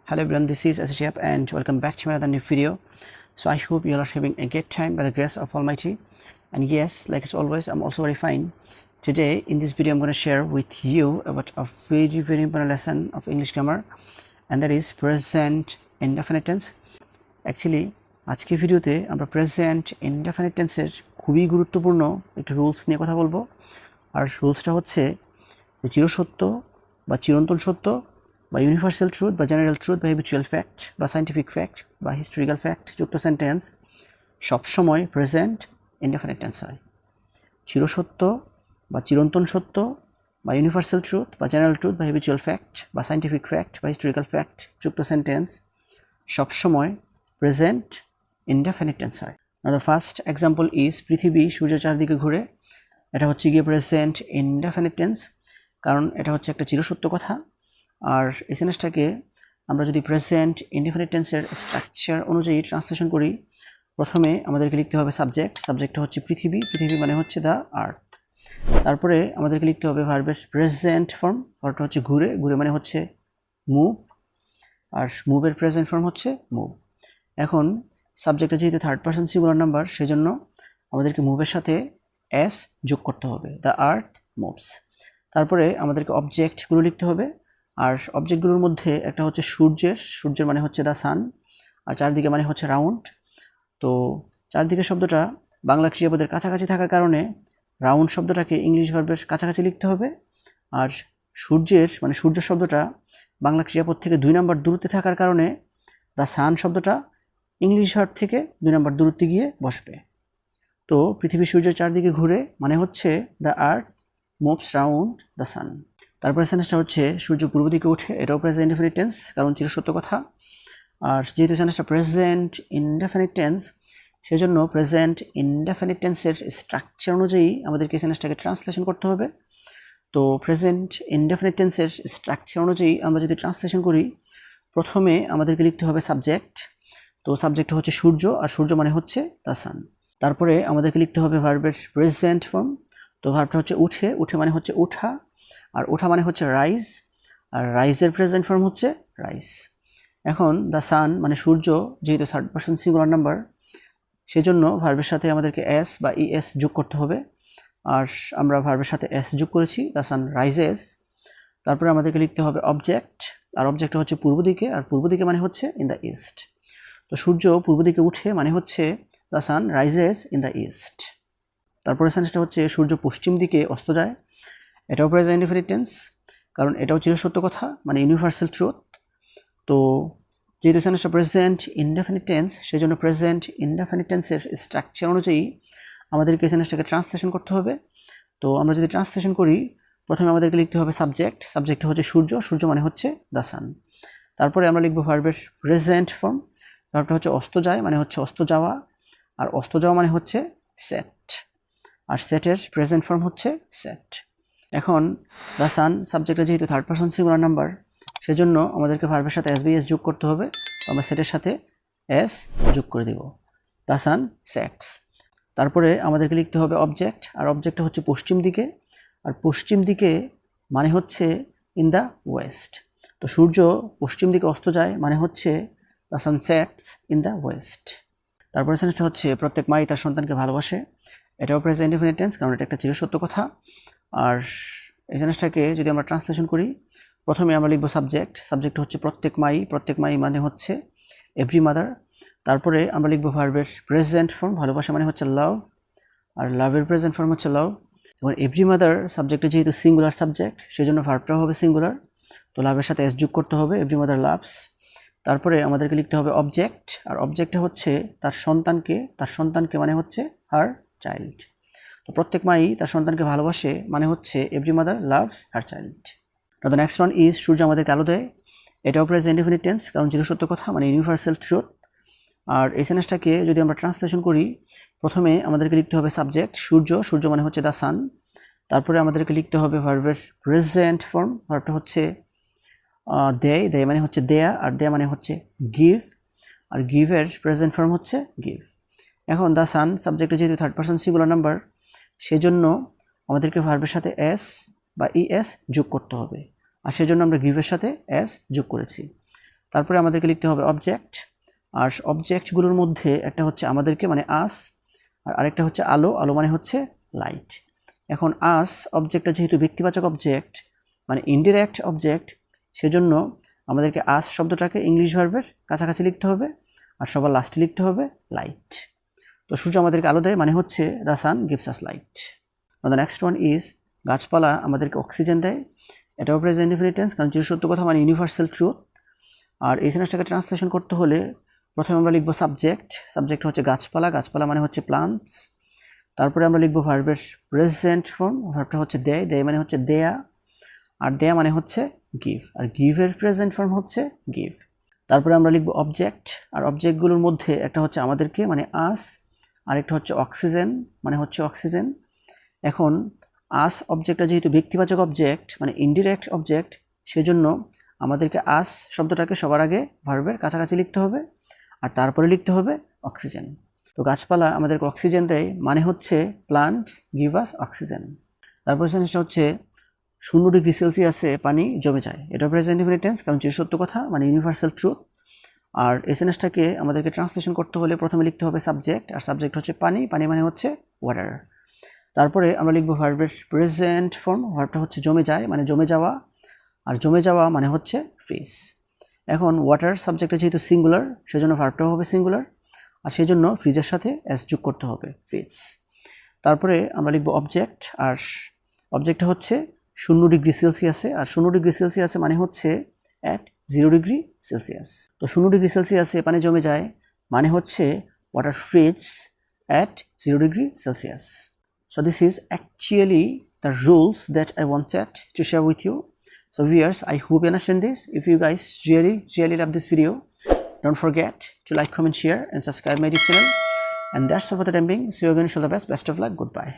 Hello everyone, this is Shihab and welcome back to another new video. So I hope you all are having a great time by the grace of Almighty. And yes, like as always, I'm also very fine. Today in this video I'm going to share with you about a very important lesson of English grammar, and that is present indefinite tense. Actually আজকে ভিডিওতে আমরা present indefinite টেন্সের খুবই গুরুত্বপূর্ণ একটি rules নিয়ে কথা বলবো। আর রুলসটা হচ্ছে যে চিরসত্য বা চিরন্তন সত্য বা ইউনিভার্সাল ট্রুথ বা জেনারেল ট্রুথ বা হ্যাবিচুয়াল ফ্যাক্ট বা সায়েন্টিফিক ফ্যাক্ট বা হিস্টোরিক্যাল ফ্যাক্ট যুক্ত সেন্টেন্স সবসময় প্রেজেন্ট ইনডেফিনিট টেন্স হয়। চিরসত্য বা চিরন্তন সত্য বা ইউনিভার্সাল ট্রুথ বা জেনারেল ট্রুথ বা হ্যাবিচুয়াল ফ্যাক্ট বা সায়েন্টিফিক ফ্যাক্ট বা হিস্টোরিক্যাল ফ্যাক্ট যুক্ত সেন্টেন্স সবসময় প্রেজেন্ট indefinite tense হয়। Now the first example is পৃথিবী সূর্যের চারদিকে ঘুরে। এটা হচ্ছে গিয়ে প্রেজেন্ট indefinite tense, কারণ এটা হচ্ছে একটা চিরসত্য কথা। আর এই সেন্টেন্সটাকে আমরা যদি প্রেজেন্ট indefinite tenseর স্ট্রাকচার অনুযায়ী ট্রান্সলেশন করি, প্রথমে আমাদেরকে লিখতে হবে সাবজেক্ট। সাবজেক্টটা হচ্ছে পৃথিবী, পৃথিবী মানে হচ্ছে দ্য আর্থ। তারপরে আমাদেরকে লিখতে হবে ভার্বের প্রেজেন্ট ফর্ম, ভার্বটা হচ্ছে ঘুরে, ঘুরে মানে হচ্ছে মুভ, আর মুভের প্রেজেন্ট ফর্ম হচ্ছে মুভ। এখন সাবজেক্টটা যেহেতু থার্ড পারসন সিঙ্গুলার নাম্বার, সেজন্য আমাদেরকে মুভের সাথে এস যোগ করতে হবে, দ্য আর্থ মুভস। তারপরে আমাদেরকে অবজেক্টগুলো লিখতে হবে, আর অবজেক্টগুলোর মধ্যে একটা হচ্ছে সূর্যের মানে হচ্ছে দ্য সান, আর চারদিকে মানে হচ্ছে রাউন্ড। তো চারদিকে শব্দটা বাংলা ক্রিয়াপদের কাছাকাছি থাকার কারণে রাউন্ড শব্দটাকে ইংলিশ ভার্বের কাছাকাছি লিখতে হবে, আর সূর্যের মানে সূর্য শব্দটা বাংলা ক্রিয়াপদ থেকে 2 নম্বর দূরত্বে থাকার কারণে দ্য সান শব্দটা ইংলিশ ভার্ব থেকে 2 নম্বর দূরত্বে গিয়ে বসবে। তো পৃথিবী সূর্যের চারদিকে ঘুরে মানে হচ্ছে the earth moves round the sun. তারপরে সেন্টেন্সটা হচ্ছে সূর্য পূর্ব দিকে ওঠে, এটাও প্রেজেন্ট ইনডেফিনিট টেন্স, কারণ চিরসত্য কথা। আর যেহেতু সেন্টেন্সটা প্রেজেন্ট ইনডেফিনিট টেন্স, সেজন্য প্রেজেন্ট ইনডেফিনিট টেন্সের স্ট্রাকচার অনুযায়ী আমাদেরকে সেন্টেন্সটাকে ট্রান্সলেশন করতে হবে। তো প্রেজেন্ট ইনডেফিনিট টেন্সের স্ট্রাকচার অনুযায়ী আমরা যদি ট্রান্সলেশন করি, প্রথমে আমাদেরকে লিখতে হবে সাবজেক্ট। তো সাবজেক্ট হচ্ছে সূর্য, আর সূর্য মানে হচ্ছে দ্য সান। তারপরে আমাদেরকে লিখতে হবে ভার্বের প্রেজেন্ট ফর্ম। তো ভার্বটা হচ্ছে উঠে, উঠে মানে হচ্ছে ওঠা, আর ওঠা মানে হচ্ছে রাইজ, আর রাইজের প্রেজেন্ট ফর্ম হচ্ছে রাইজ। এখন দ্য সান মানে সূর্য, যেহেতু থার্ড পারসন সিঙ্গুলার নাম্বার, সেজন্য ভার্বের সাথে আমাদেরকে এস বা ইএস যোগ করতে হবে, আর আমরা ভার্বের সাথে এস যোগ করেছি, দ্য সান রাইজেস। তারপরে আমাদেরকে লিখতে হবে অবজেক্ট, আর অবজেক্টটা হচ্ছে পূর্ব দিকে, আর পূর্ব দিকে মানে হচ্ছে ইন দ্য ইস্ট। তো সূর্য পূর্ব দিকে উঠে মানে হচ্ছে the sun rises in the east. তারপরে সেন্টেন্সটা হচ্ছে সূর্য পশ্চিম দিকে অস্ত যায়। এটাও প্রেজেন্ট ইনডেফিনিট টেন্স, কারণ এটাও চিরসত্য কথা, মানে ইউনিভার্সাল ট্রুথ। তো যেহেতু সেন্টেন্সটা প্রেজেন্ট ইনডেফিনিট টেন্স, সেজন্য প্রেজেন্ট ইনডেফিনিট টেন্সের স্ট্রাকচার অনুযায়ী আমাদেরকে সেন্টেন্সটাকে ট্রান্সলেশন করতে হবে। তো আমরা যদি ট্রান্সলেশন করি, প্রথমে আমাদেরকে লিখতে হবে সাবজেক্ট। সাবজেক্ট হচ্ছে সূর্য, সূর্য মানে হচ্ছে দ্য সান। তারপরে আমরা লিখবো ভার্বের প্রেজেন্ট ফর্ম। ভার্বটা হচ্ছে অস্ত যায় মানে হচ্ছে অস্ত যাওয়া, আর অস্ত যাওয়া মানে হচ্ছে সেট, আর সেটের প্রেজেন্ট ফর্ম হচ্ছে সেট। এখন দ্য সান সাবজেক্টে যেহেতু থার্ড পারসন সিঙ্গুলার নাম্বার, সেজন্য আমাদেরকে ভার্বের সাথে এস বি এস যোগ করতে হবে। তো আমরা সেটের সাথে এস যোগ করে দেব, দ্য সান সেটস। তারপরে আমাদেরকে লিখতে হবে অবজেক্ট, আর অবজেক্টটা হচ্ছে পশ্চিম দিকে, আর পশ্চিম দিকে মানে হচ্ছে ইন দ্য ওয়েস্ট। তো সূর্য পশ্চিম দিকে অস্ত যায় মানে হচ্ছে the sun sets in the West. তারপরে সেন্টেন্সটা হচ্ছে প্রত্যেক মাই তার সন্তানকে ভালোবাসে। এটাও প্রেজেন্ট ইনডেফিনিট টেন্স, কারণ এটা একটা চিরসত্য কথা। আর এই সেন্টেন্সটাকে যদি আমরা ট্রান্সলেশন করি, প্রথমে আমরা লিখবো সাবজেক্ট। সাবজেক্ট হচ্ছে প্রত্যেক মাই মানে হচ্ছে এভরি মাদার। তারপরে আমরা লিখবো ভার্বের প্রেজেন্ট ফর্ম, ভালোবাসা মানে হচ্ছে লাভ, আর লাভের প্রেজেন্ট ফর্ম হচ্ছে লাভ। এবং এভরি মাদার সাবজেক্টে যেহেতু সিঙ্গুলার সাবজেক্ট, সেই জন্য ভার্বটাও হবে সিঙ্গুলার। তো লাভের সাথে এস যোগ করতে হবে, এভরি মাদার লাভস। তারপরে আমাদেরকে লিখতে হবে অবজেক্ট, আর অবজেক্টটা হচ্ছে তার সন্তানকে মানে হচ্ছে হার চাইল্ড। তো প্রত্যেক মাই তার সন্তানকে ভালোবাসে মানে হচ্ছে every mother loves her child. Now the next one is সূর্য আমাদেরকে আলো দেয়। এটাও প্রেজেন্ট ইনডেফিনিট টেন্স, কারণ চিরসত্য কথা, মানে ইউনিভার্সাল ট্রুথ। আর এই সেন্টেন্সটাকে যদি আমরা ট্রান্সলেশন করি, প্রথমে আমাদেরকে লিখতে হবে সাবজেক্ট সূর্য, সূর্য মানে হচ্ছে দ্য সান। তারপরে আমাদেরকে লিখতে হবে ভার্বের প্রেজেন্ট ফর্ম। ভার্বটা হচ্ছে দেয় মানে হচ্ছে দেয়া, আর দেয়া মানে হচ্ছে গিভ, আর গিভের প্রেজেন্ট ফর্ম হচ্ছে গিভ। এখন দ্য সান সাবজেক্টে যেহেতু থার্ড পারসন সিঙ্গুলার নাম্বার, সেজন্য আমাদেরকে ভার্বের সাথে এস বা ইএস যোগ করতে হবে, আর সেজন্য আমরা গিভের সাথে এস যোগ করেছি। তারপরে আমাদেরকে লিখতে হবে অবজেক্ট, আর অবজেক্টগুলোর মধ্যে একটা হচ্ছে আমাদেরকে মানে আস, আর আরেকটা হচ্ছে আলো, আলো মানে হচ্ছে লাইট। এখন আস অবজেক্টটা যেহেতু ব্যক্তিবাচক অবজেক্ট মানে ইনডিরেক্ট অবজেক্ট, সেজন্য আমাদেরকে আস শব্দটাকে ইংলিশ ভার্বের কাছাকাছি লিখতে হবে, আর সবার লাস্টে লিখতে হবে লাইট। তো সূর্য আমাদেরকে আলো দেয় মানে হচ্ছে the sun gives us light. The next one is গাছপালা আমাদেরকে অক্সিজেন দেয়। এটাও প্রেজেন্ট ইনডেফিনিট টেন্স, কারণ চিরসত্য কথা মানে ইউনিভার্সাল ট্রুথ। আর এই সেন্টেন্সটাকে ট্রান্সলেশন করতে হলে প্রথমে আমরা লিখব সাবজেক্ট, সাবজেক্ট হচ্ছে গাছপালা, গাছপালা মানে হচ্ছে প্লান্টস। তারপরে আমরা লিখব ভার্বের প্রেজেন্ট ফর্ম, ভার্বটা হচ্ছে দেয়, দেয় মানে হচ্ছে দেয়া, আর দেয়া মানে হচ্ছে গিভ, আর গিভের প্রেজেন্ট ফর্ম হচ্ছে গিভ। তারপরে আমরা লিখব অবজেক্ট, আর অবজেক্টগুলোর মধ্যে একটা হচ্ছে আমাদেরকে মানে আস, আরেকটা হচ্ছে অক্সিজেন মানে হচ্ছে অক্সিজেন। এখন আস অবজেক্টটা যেহেতু ব্যক্তিবাচক অবজেক্ট মানে ইনডিরেক্ট অবজেক্ট, সেজন্য আমাদেরকে আস শব্দটাকে সবার আগে ভার্বের কাছাকাছি লিখতে হবে, আর তারপরে লিখতে হবে অক্সিজেন। তো গাছপালা আমাদেরকে অক্সিজেন দেয় মানে হচ্ছে প্লান্টস গিভ আস অক্সিজেন। তারপর সেন্টেন্সটা হচ্ছে 0 ডিগ্রি সেলসিয়াসে পানি জমে যায়। এটা প্রেজেন্ট ইনডেফিনিট টেন্স, কারণ চিরসত্য কথা মানে ইউনিভার্সাল ট্রুথ। আর এই সেন্টেন্সটাকে আমাদেরকে ট্রান্সলেশন করতে হলে প্রথমে লিখতে হবে সাবজেক্ট, আর সাবজেক্ট হচ্ছে পানি, পানি মানে হচ্ছে ওয়াটার। তারপরে আমরা লিখব ভার্বের প্রেজেন্ট ফর্ম, ভার্বটা হচ্ছে জমে যায় মানে জমে যাওয়া, আর জমে যাওয়া মানে হচ্ছে ফ্রিজ। এখন ওয়াটার সাবজেক্টটা যেহেতু সিঙ্গুলার, সেজন্য ভার্বটাও হবে সিঙ্গুলার, আর সেজন্য ফ্রিজের সাথে এস যোগ করতে হবে ফ্রিজ। তারপরে আমরা লিখব অবজেক্ট, আর অবজেক্টটা হচ্ছে 0 ডিগ্রি সেলসিয়াসে, আর 0 ডিগ্রি সেলসিয়াসে মানে হচ্ছে অ্যাট 0 ডিগ্রি সেলসিয়াস। তো 0 ডিগ্রি সেলসিয়াসে পানি জমে যায় মানে হচ্ছে water fridge at 0 degree Celsius. So this is actually the rules that I wanted to share with you. So viewers, I hope you understand this. If you guys really love this video, don't forget to like, comment, share and subscribe my YouTube channel. And that's all for the time being. See you again. All the best of luck. Goodbye.